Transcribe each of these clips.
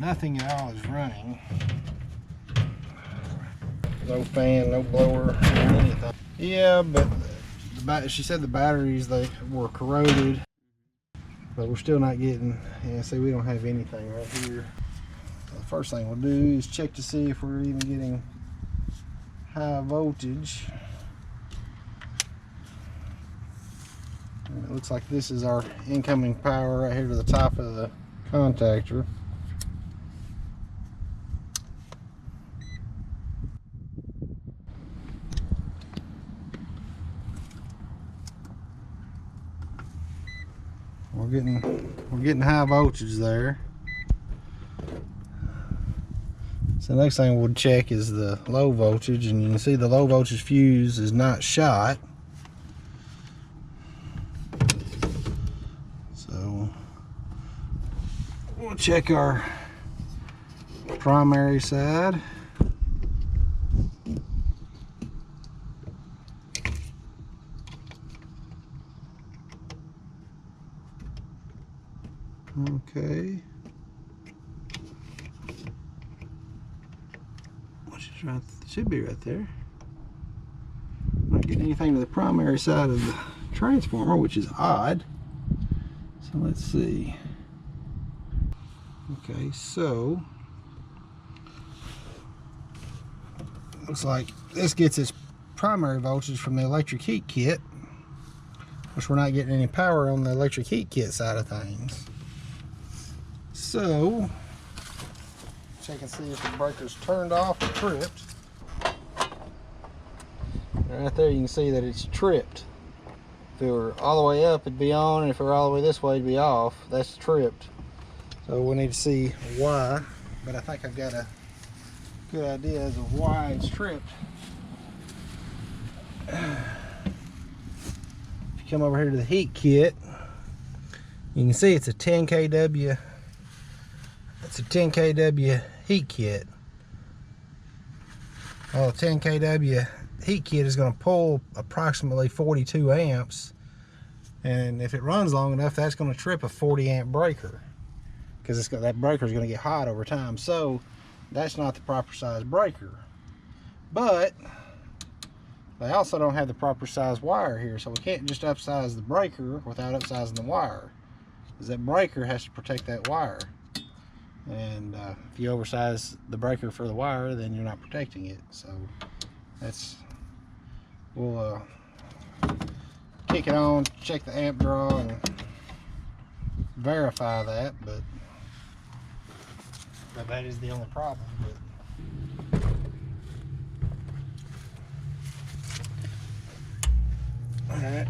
nothing at all is running. No fan, no blower, or anything. Yeah, but she said the batteries, they were corroded, but we're still not getting. Yeah, see, we don't have anything right here. So the first thing we'll do is check to see if we're even getting high voltage. And it looks like this is our incoming power right here to the top of the contactor. We're getting high voltage there. So the next thing we'll check is the low voltage, and you can see the low voltage fuse is not shot. So we'll check our primary side. Okay. Which is right, should be right there. Not getting anything to the primary side of the transformer, which is odd. So let's see. Okay, so looks like this gets its primary voltage from the electric heat kit, which we're not getting any power on the electric heat kit side of things. So check and see if the breaker's turned off or tripped. Right there you can see that it's tripped. If it were all the way up, it'd be on, and if it were all the way this way, it'd be off. That's tripped. So we need to see why, but I think I've got a good idea as to why it's tripped. If you come over here to the heat kit, you can see it's a 10 kW. It's a 10 kW heat kit. Well, a 10 kW heat kit is going to pull approximately 42 amps, and if it runs long enough, that's going to trip a 40 amp breaker, because that breaker is going to get hot over time. So that's not the proper size breaker. But they also don't have the proper size wire here, so we can't just upsize the breaker without upsizing the wire, because that breaker has to protect that wire. And if you oversize the breaker for the wire, then you're not protecting it. So that's, we'll kick it on, check the amp draw, and verify that. But that is the only problem. Alright,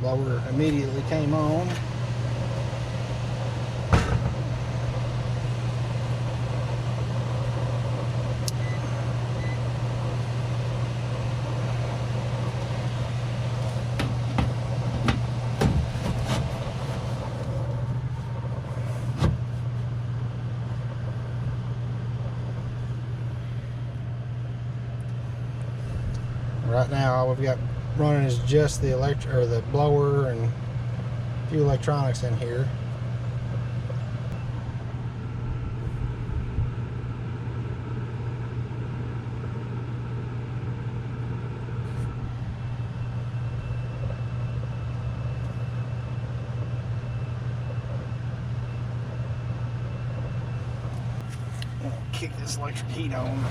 blower immediately came on. Right now, all we've got running is just the the blower and a few electronics in here. I'll kick this electric heat on.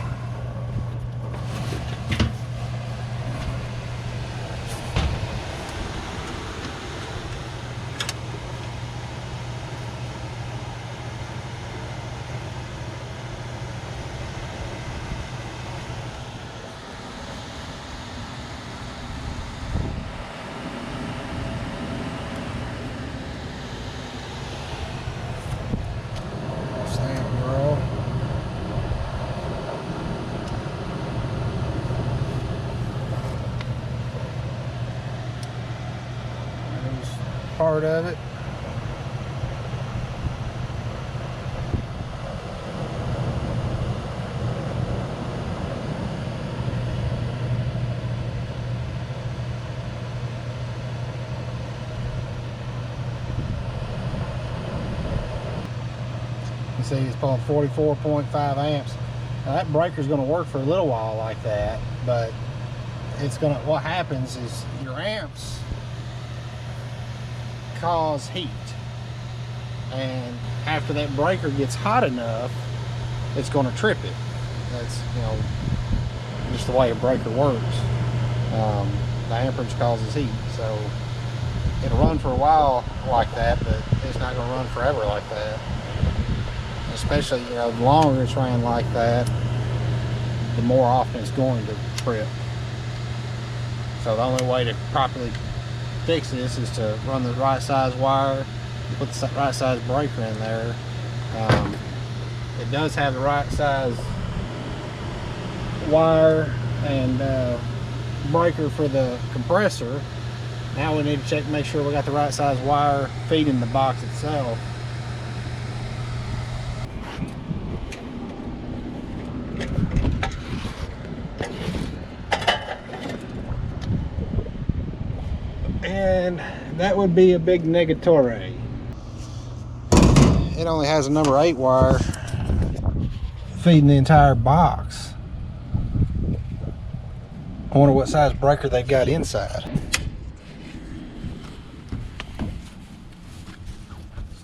Part of it. You see it's pulling 44.5 amps. Now that breaker's going to work for a little while like that, but what happens is your amps cause heat, and after that breaker gets hot enough, it's going to trip it. That's, you know, just the way a breaker works. The amperage causes heat, so it'll run for a while like that, but it's not going to run forever like that. Especially, you know, the longer it's ran like that, the more often it's going to trip. So the only way to properly fix this is to run the right size wire, put the right size breaker in there. It does have the right size wire and breaker for the compressor. Now we need to check, make sure we got the right size wire feeding the box itself. And that would be a big negatore. It only has a number 8 wire feeding the entire box. I wonder what size breaker they've got inside. So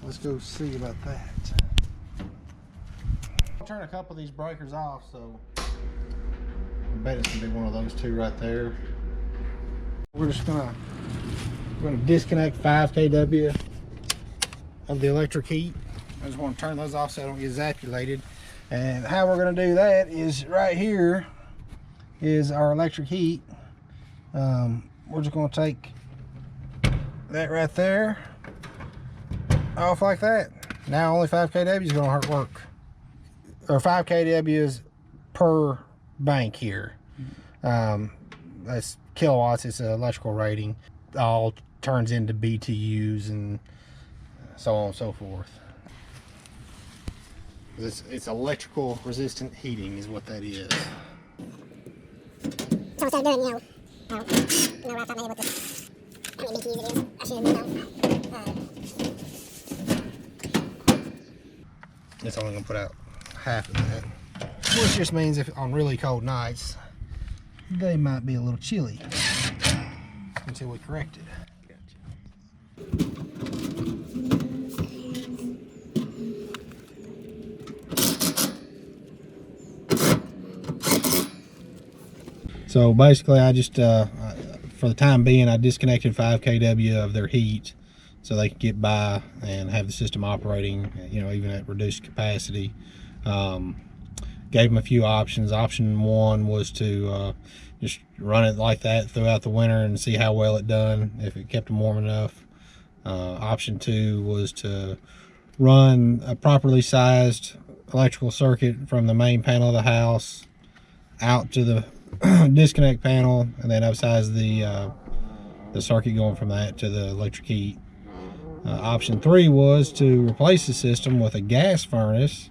let's go see about that. I'll turn a couple of these breakers off, so I bet it's gonna be one of those two right there. We're just gonna disconnect 5 kW of the electric heat. I just want to turn those off so I don't get zappulated. And how we're going to do that is right here is our electric heat. We're just going to take that right there off like that. Now only 5 kW is going to work, or 5 kW is per bank here. That's kilowatts, it's an electrical rating. All turns into BTUs and so on and so forth. It's electrical resistant heating is what that is. So instead of doing, right off the bat with this, how many BTUs it is, I should have known. It's only going to put out half of that. Which just means if on really cold nights, they might be a little chilly until we correct it. So basically I just, for the time being, I disconnected 5 kW of their heat so they could get by and have the system operating, you know, even at reduced capacity. Gave them a few options. Option 1 was to just run it like that throughout the winter and see how well it done, if it kept them warm enough. Option 2 was to run a properly sized electrical circuit from the main panel of the house out to the disconnect panel, and then upsize the circuit going from that to the electric heat. Option 3 was to replace the system with a gas furnace.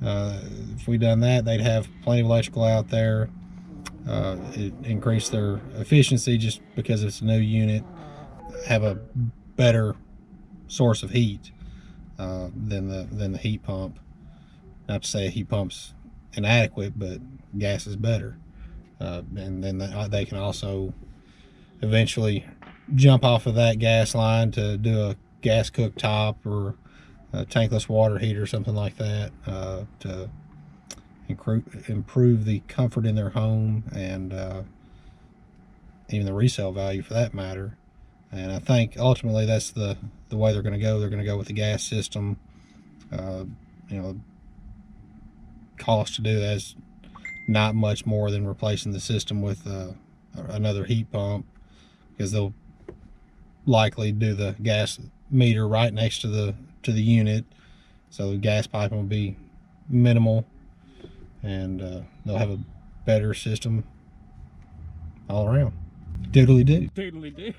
If we done that, they'd have plenty of electrical out there. It increased their efficiency just because it's a new unit, have a better source of heat than the heat pump. Not to say a heat pump's inadequate, but gas is better. And then they can also eventually jump off of that gas line to do a gas cooktop or a tankless water heater or something like that, to improve the comfort in their home and even the resale value for that matter. And I think ultimately that's the way they're going to go. They're going to go with the gas system. You know, cost to do that is not much more than replacing the system with another heat pump, because they'll likely do the gas meter right next to the unit, so the gas piping will be minimal, and they'll have a better system all around. Doodly do. Doodly do.